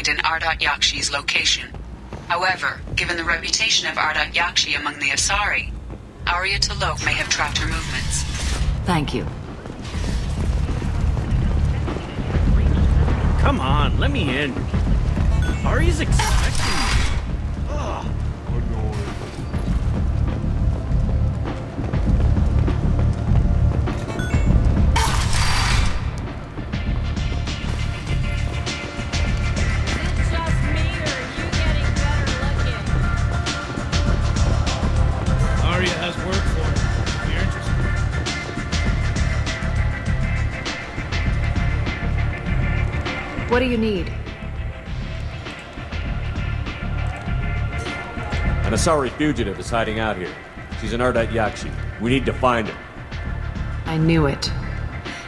pinpoint in Ardat Yakshi's location. However, given the reputation of Ardat Yakshi among the Asari, Arya T'Loak may have tracked her movements. Thank you. Come on, let me in. Arya's expecting me. Ugh. What do you need? An Asari fugitive is hiding out here. She's an Ardat Yakshi. We need to find her. I knew it.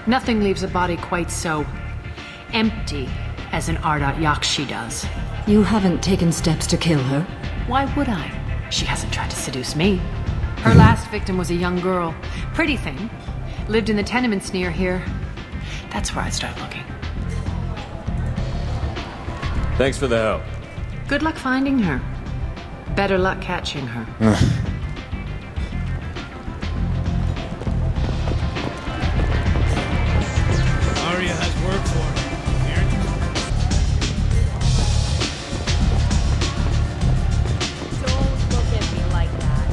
Nothing leaves a body quite so empty as an Ardat Yakshi does. You haven't taken steps to kill her? Why would I? She hasn't tried to seduce me. Her last victim was a young girl. Pretty thing. Lived in the tenements near here. That's where I'd start looking. Thanks for the help. Good luck finding her. Better luck catching her. Arya has work for her. Don't look at me like that.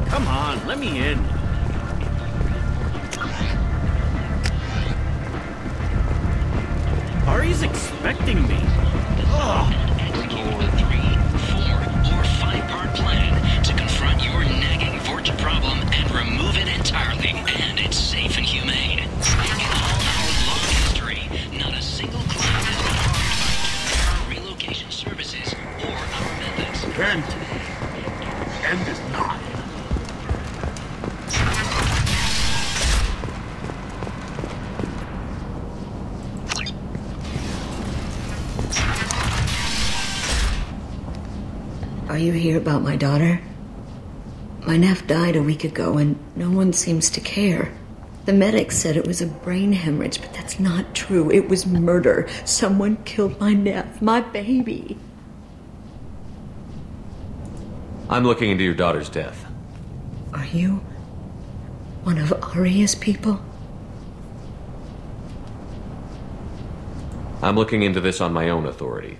Come on, let me in. Arya's expecting me. Ugh. Execute a 3, 4, or 5-part plan to confront your nagging Vorcha problem and remove it entirely. And it's safe and humane. In all our long history, not a single client has been harmed by our relocation services or our methods. End is not. Are you here about my daughter? My nephew died a week ago and no one seems to care. The medics said it was a brain hemorrhage, but that's not true. It was murder. Someone killed my nephew, my baby. I'm looking into your daughter's death. Are you one of Arya's people? I'm looking into this on my own authority.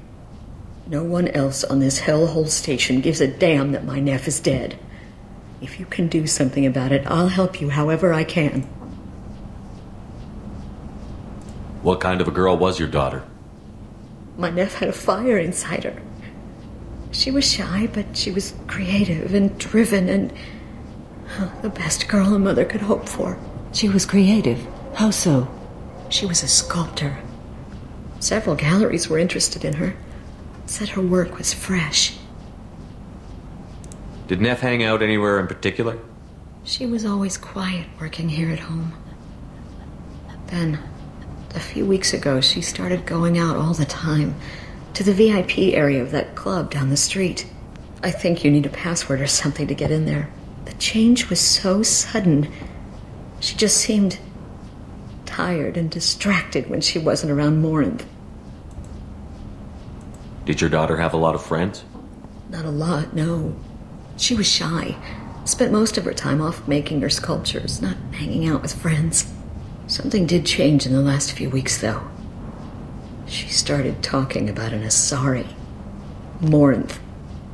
No one else on this hellhole station gives a damn that my nephew is dead. If you can do something about it, I'll help you however I can. What kind of a girl was your daughter? My nephew had a fire inside her. She was shy, but she was creative and driven and the best girl a mother could hope for. She was creative. How so? She was a sculptor. Several galleries were interested in her. Said her work was fresh. Did Neff hang out anywhere in particular? She was always quiet working here at home. Then, a few weeks ago, she started going out all the time to the VIP area of that club down the street. I think you need a password or something to get in there. The change was so sudden. She just seemed tired and distracted when she wasn't around Morinth. Did your daughter have a lot of friends? Not a lot, no. She was shy. Spent most of her time off making her sculptures, not hanging out with friends. Something did change in the last few weeks, though. She started talking about an Asari. Morinth.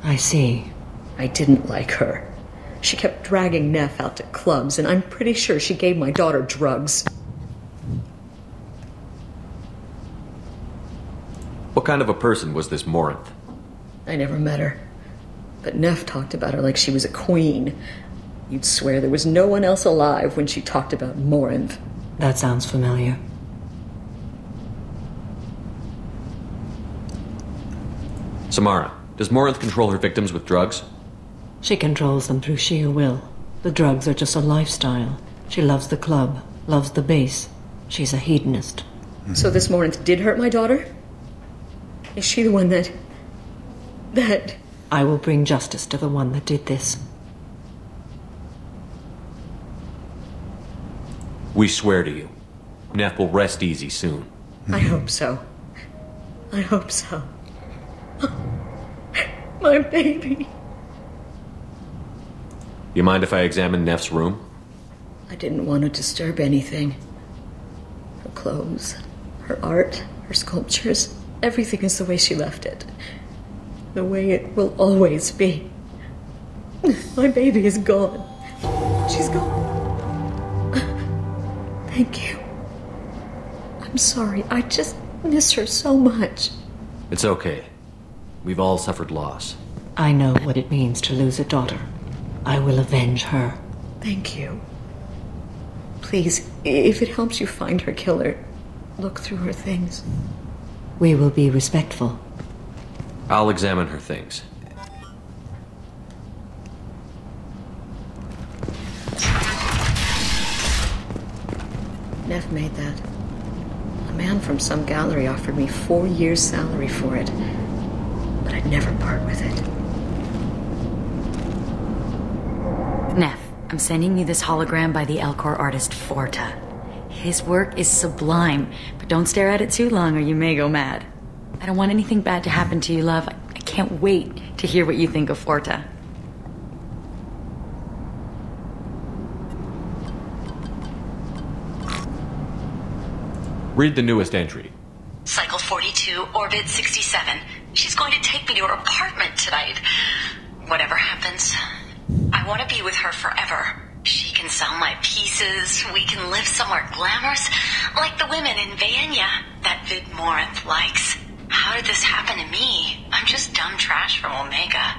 I see. I didn't like her. She kept dragging Neff out to clubs, and I'm pretty sure she gave my daughter drugs. What kind of a person was this Morinth? I never met her. But Neff talked about her like she was a queen. You'd swear there was no one else alive when she talked about Morinth. That sounds familiar. Samara, does Morinth control her victims with drugs? She controls them through sheer will. The drugs are just a lifestyle. She loves the club, loves the base. She's a hedonist. So this Morinth did hurt my daughter? Is she the one that... that... I will bring justice to the one that did this. We swear to you, Neff will rest easy soon. I hope so. I hope so. My baby. You mind if I examine Neff's room? I didn't want to disturb anything. Her clothes, her art, her sculptures, everything is the way she left it. The way it will always be. My baby is gone. She's gone. Thank you. I'm sorry. I just miss her so much. It's okay. We've all suffered loss. I know what it means to lose a daughter. I will avenge her. Thank you. Please, if it helps you find her killer, look through her things. We will be respectful. I'll examine her things. Neff made that. A man from some gallery offered me 4 years' salary for it, but I'd never part with it. Neff, I'm sending you this hologram by the Elcor artist Forta. His work is sublime, but don't stare at it too long or you may go mad. I don't want anything bad to happen to you, love. I can't wait to hear what you think of Forta. Read the newest entry. Cycle 42, Orbit 67. She's going to take me to her apartment tonight. Whatever happens, I want to be with her forever. She can sell my pieces. We can live somewhere glamorous, like the women in Vanya that Vid Morinth likes. How did this happen to me? I'm just dumb trash from Omega.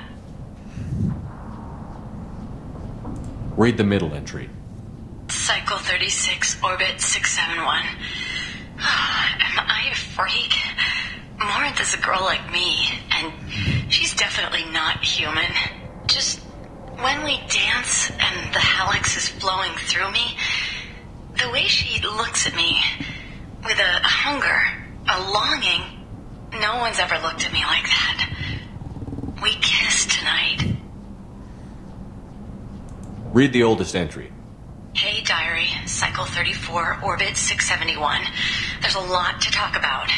Read the middle entry. Cycle 36, Orbit 671. Am I a freak? Morinth is a girl like me, and she's definitely not human. Just when we dance and the Helix is flowing through me, the way she looks at me with a hunger, a longing, no one's ever looked at me like that. We kissed tonight. Read the oldest entry. Hey, Diary, Cycle 34, Orbit 671. There's a lot to talk about.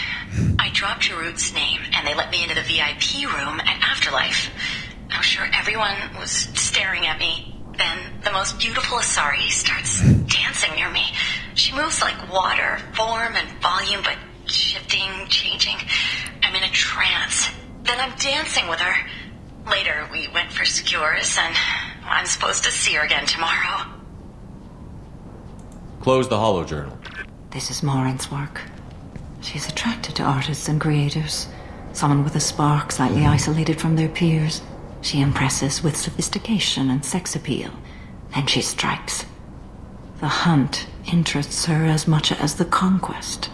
I dropped Jarut's name, and they let me into the VIP room at Afterlife. I'm sure everyone was staring at me. Then the most beautiful Asari starts dancing near me. She moves like water, form and volume, but shifting, changing. I'm in a trance. Then I'm dancing with her. Later, we went for skewers, and I'm supposed to see her again tomorrow. Close the holojournal. This is Morinth's work. She's attracted to artists and creators. Someone with a spark, slightly isolated from their peers. She impresses with sophistication and sex appeal. Then she strikes. The hunt interests her as much as the conquest.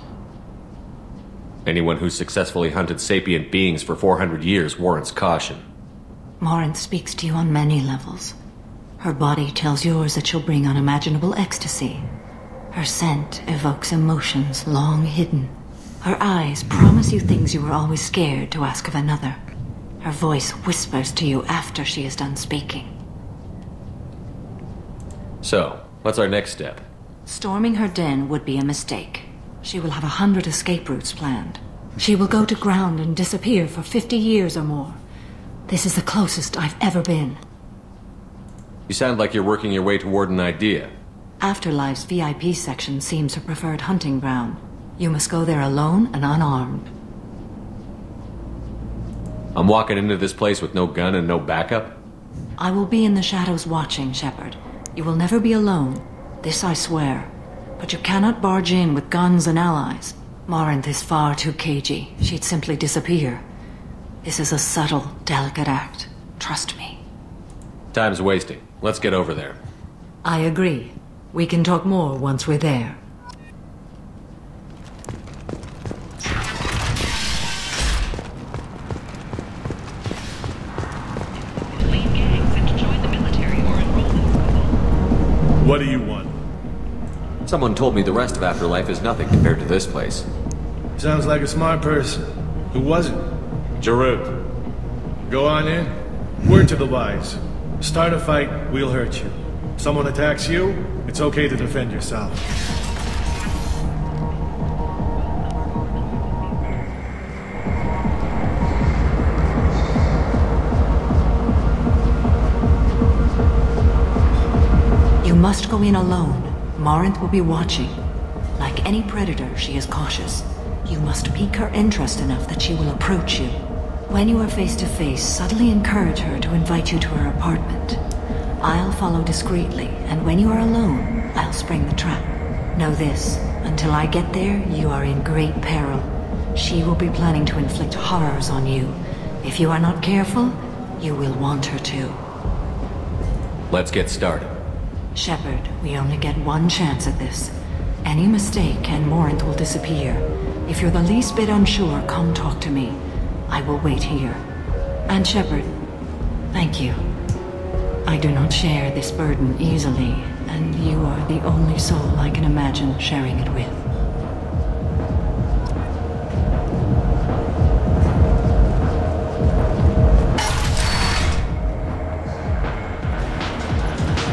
Anyone who's successfully hunted sapient beings for 400 years warrants caution. Morinth speaks to you on many levels. Her body tells yours that she'll bring unimaginable ecstasy. Her scent evokes emotions long hidden. Her eyes promise you things you were always scared to ask of another. Her voice whispers to you after she is done speaking. So, what's our next step? Storming her den would be a mistake. She will have 100 escape routes planned. She will go to ground and disappear for 50 years or more. This is the closest I've ever been. You sound like you're working your way toward an idea. Afterlife's VIP section seems her preferred hunting ground. You must go there alone and unarmed. I'm walking into this place with no gun and no backup? I will be in the shadows watching, Shepard. You will never be alone. This I swear. But you cannot barge in with guns and allies. Morinth is far too cagey. She'd simply disappear. This is a subtle, delicate act. Trust me. Time's wasting. Let's get over there. I agree. We can talk more once we're there. Leave gangs and join the military or enroll in school. What do you want? Someone told me the rest of Afterlife is nothing compared to this place. Sounds like a smart person. Who was it? Jarut. Go on in. Word to the wise. Start a fight, we'll hurt you. Someone attacks you, it's okay to defend yourself. You must go in alone. Morinth will be watching. Like any predator, she is cautious. You must pique her interest enough that she will approach you. When you are face to face, subtly encourage her to invite you to her apartment. I'll follow discreetly, and when you are alone, I'll spring the trap. Know this, until I get there, you are in great peril. She will be planning to inflict horrors on you. If you are not careful, you will want her to. Let's get started. Shepard, we only get one chance at this. Any mistake and Morinth will disappear. If you're the least bit unsure, come talk to me. I will wait here. And Shepard, thank you. I do not share this burden easily, and you are the only soul I can imagine sharing it with.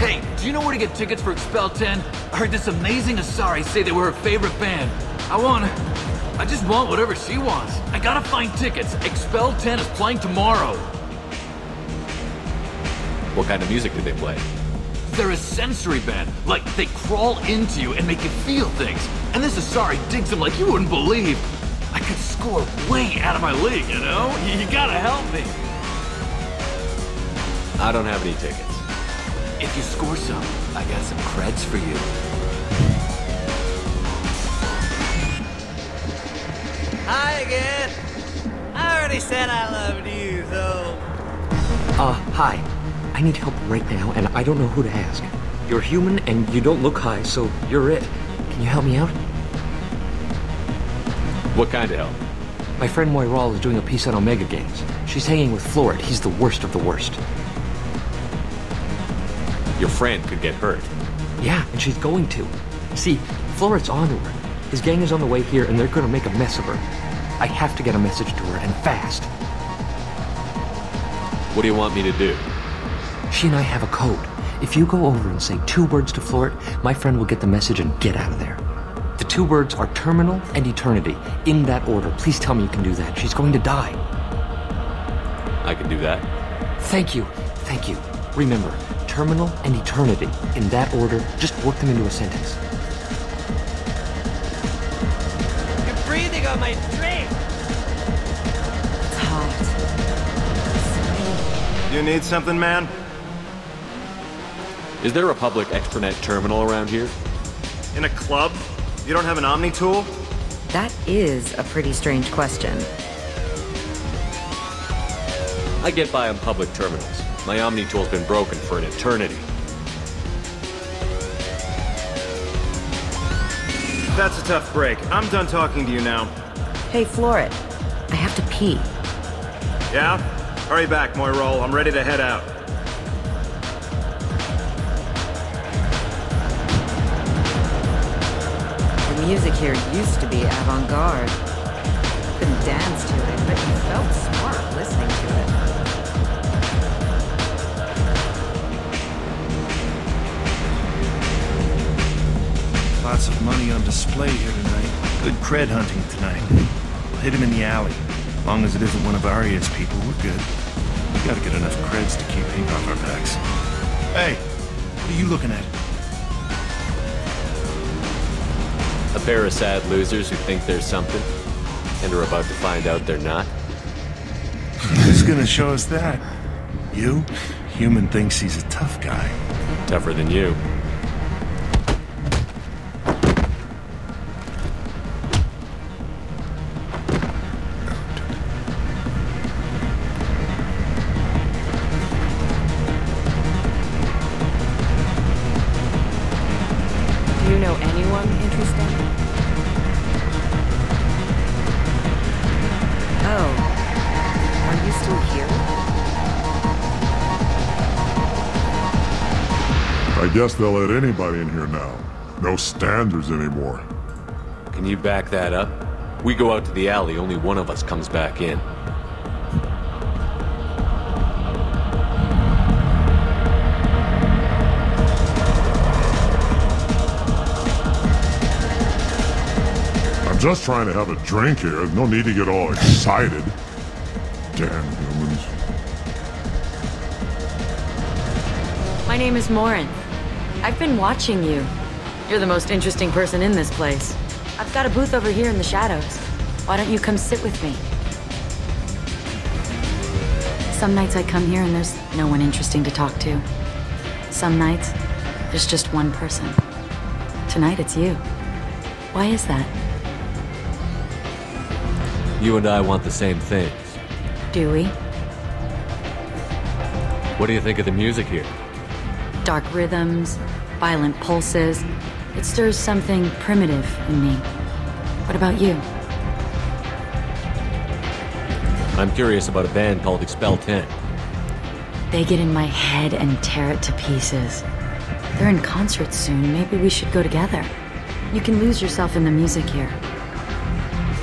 Hey, do you know where to get tickets for Expel 10? I heard this amazing Asari say they were her favorite band. I just want whatever she wants. I gotta find tickets. Expel 10 is playing tomorrow. What kind of music do they play? They're a sensory band. Like, they crawl into you and make you feel things. And this Asari digs them like you wouldn't believe. I could score way out of my league, you know? You gotta help me. I don't have any tickets. If you score some, I got some creds for you. Hi again. I already said I loved you, so... Hi. I need help right now, and I don't know who to ask. You're human, and you don't look high, so you're it. Can you help me out? What kind of help? My friend Moiral is doing a piece on Omega Games. She's hanging with Florid. He's the worst of the worst. Your friend could get hurt. Yeah, and she's going to. See, Florid's on to her. His gang is on the way here, and they're gonna make a mess of her. I have to get a message to her, and fast. What do you want me to do? She and I have a code. If you go over and say 2 words to Florid, my friend will get the message and get out of there. The 2 words are terminal and eternity. In that order. Please tell me you can do that. She's going to die. I can do that. Thank you. Thank you. Remember, terminal and eternity. In that order, just work them into a sentence. You're breathing on my drink! It's hot. You need something, man? Is there a public extranet terminal around here? In a club? You don't have an Omni tool? That is a pretty strange question. I get by on public terminals. My Omni tool's been broken for an eternity. That's a tough break. I'm done talking to you now. Hey, Florid. I have to pee. Yeah? Hurry back, Moiral. I'm ready to head out. The music here used to be avant-garde. Couldn't dance to it, but you felt smart listening to it. Lots of money on display here tonight. Good cred hunting tonight. We'll hit him in the alley. As long as it isn't one of Arya's people, we're good. We gotta get enough creds to keep ink off our backs. Hey, what are you looking at? A pair of sad losers who think there's something, and are about to find out they're not. Who's gonna show us that? You? Human thinks he's a tough guy. Tougher than you. Do you know anyone interesting? Oh. Are you still here? I guess they'll let anybody in here now. No standards anymore. Can you back that up? We go out to the alley, only one of us comes back in. just trying to have a drink here. No need to get all excited. Damn humans. My name is Morin. I've been watching you. You're the most interesting person in this place. I've got a booth over here in the shadows. Why don't you come sit with me? Some nights I come here and there's no one interesting to talk to. Some nights, there's just one person. Tonight it's you. Why is that? You and I want the same things. Do we? What do you think of the music here? Dark rhythms, violent pulses. It stirs something primitive in me. What about you? I'm curious about a band called Expel 10. They get in my head and tear it to pieces. They're in concert soon. Maybe we should go together. You can lose yourself in the music here.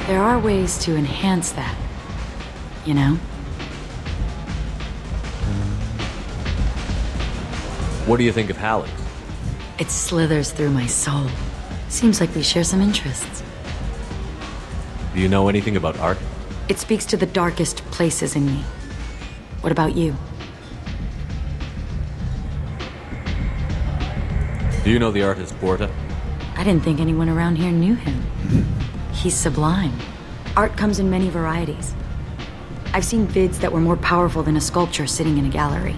There are ways to enhance that, you know? What do you think of Hallex? It slithers through my soul. Seems like we share some interests. Do you know anything about art? It speaks to the darkest places in me. What about you? Do you know the artist Borta? I didn't think anyone around here knew him. He's sublime. Art comes in many varieties. I've seen vids that were more powerful than a sculpture sitting in a gallery.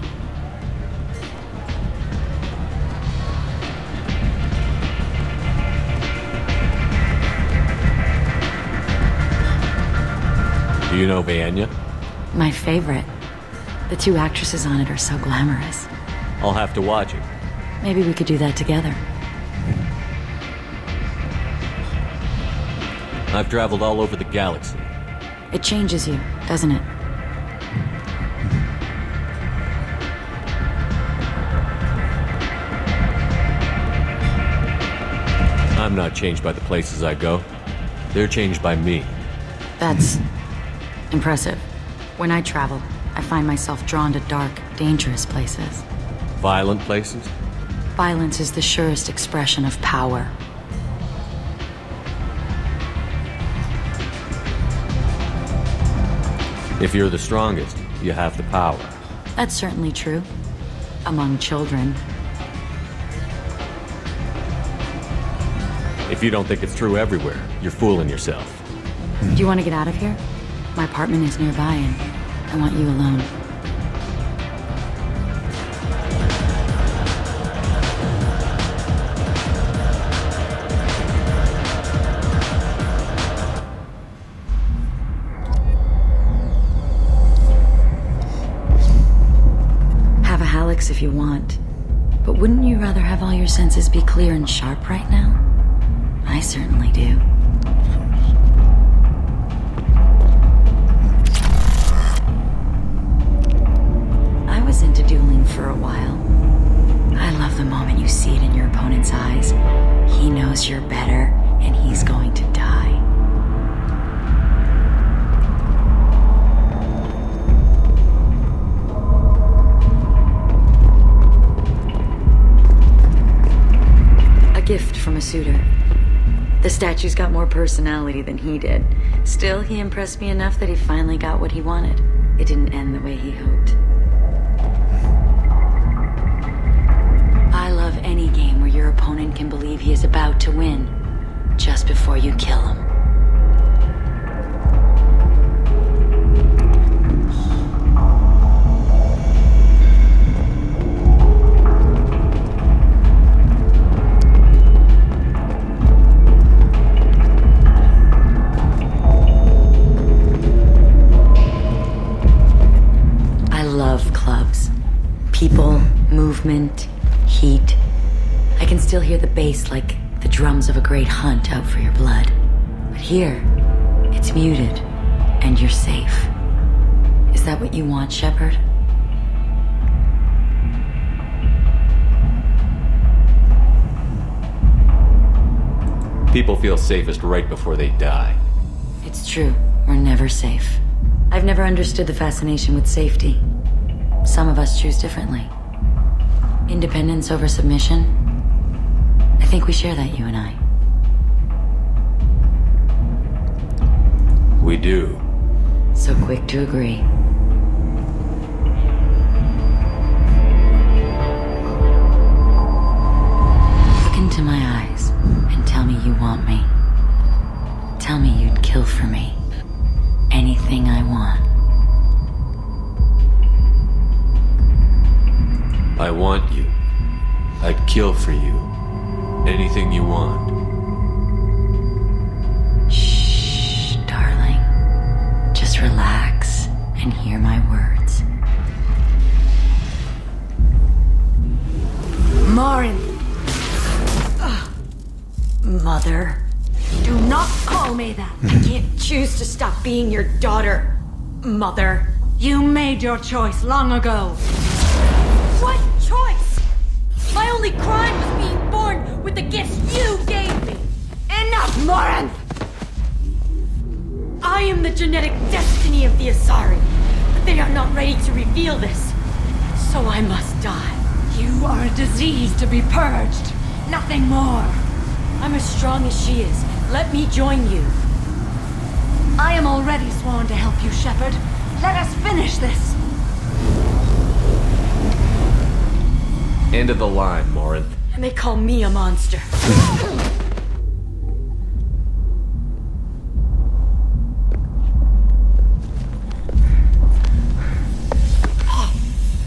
Do you know Vaenya? My favorite. The two actresses on it are so glamorous. I'll have to watch it. Maybe we could do that together. I've traveled all over the galaxy. It changes you, doesn't it? I'm not changed by the places I go. They're changed by me. That's impressive. When I travel, I find myself drawn to dark, dangerous places. Violent places? Violence is the surest expression of power. If you're the strongest, you have the power. That's certainly true. Among children. If you don't think it's true everywhere, you're fooling yourself. Do you want to get out of here? My apartment is nearby and I want you alone. Have a Hallex if you want. But wouldn't you rather have all your senses be clear and sharp right now? I certainly do. I was into dueling for a while. I love the moment you see it in your opponent's eyes. He knows you're better, and he's going to die. A gift from a suitor. The statue's got more personality than he did. Still, he impressed me enough that he finally got what he wanted. It didn't end the way he hoped. I love any game where your opponent can believe he is about to win, just before you kill him. People, movement, heat. I can still hear the bass like the drums of a great hunt out for your blood. But here, it's muted, and you're safe. Is that what you want, Shepard? People feel safest right before they die. It's true. We're never safe. I've never understood the fascination with safety. Some of us choose differently. Independence over submission. I think we share that, you and I. We do. So quick to agree. Look into my eyes and tell me you want me. Tell me you'd kill for me. Anything I want. I want you. I'd kill for you. Anything you want. Shh, darling. Just relax and hear my words. Morin! Mother. Do not call me that. I can't choose to stop being your daughter, Mother. You made your choice long ago. What choice? My only crime was being born with the gifts you gave me. Enough, Morin! I am the genetic destiny of the Asari, but they are not ready to reveal this. So I must die. You are a disease to be purged. Nothing more. I'm as strong as she is. Let me join you. I am already sworn to help you, Shepard. Let us finish this. End of the line, Morinth. And they call me a monster.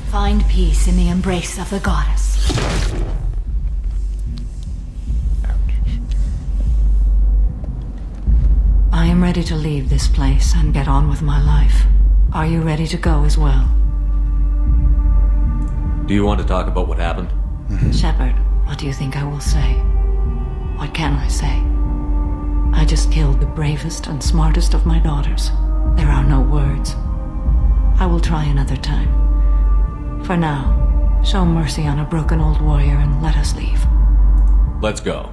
Find peace in the embrace of the goddess. I am ready to leave this place and get on with my life. Are you ready to go as well? Do you want to talk about what happened? Shepard, what do you think I will say? What can I say? I just killed the bravest and smartest of my daughters. There are no words. I will try another time. For now, show mercy on a broken old warrior and let us leave. Let's go.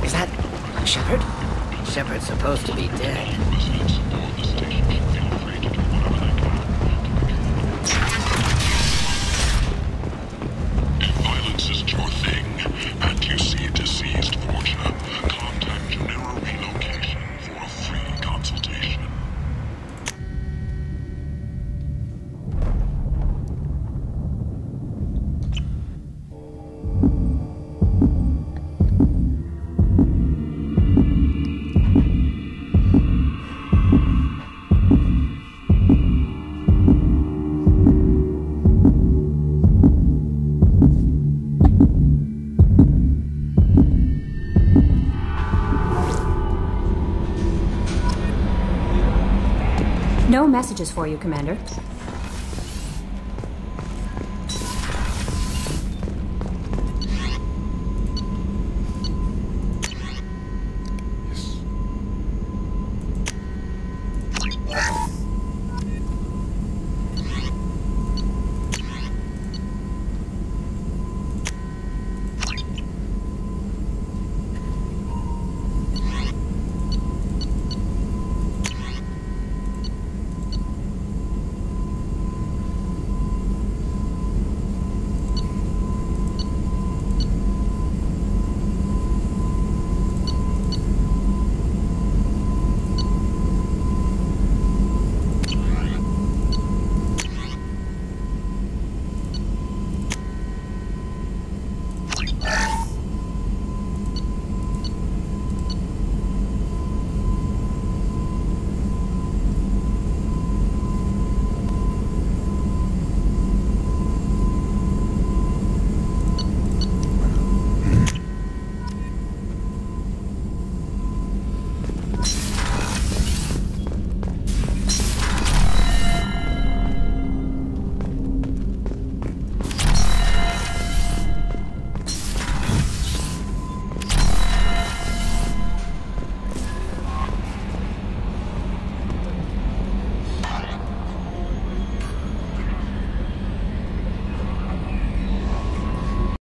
Is that Shepard? Shepard's supposed to be dead. If violence isn't your thing, and you see deceased Fortuna, contact Junero Relocation for a free consultation. No messages for you, Commander.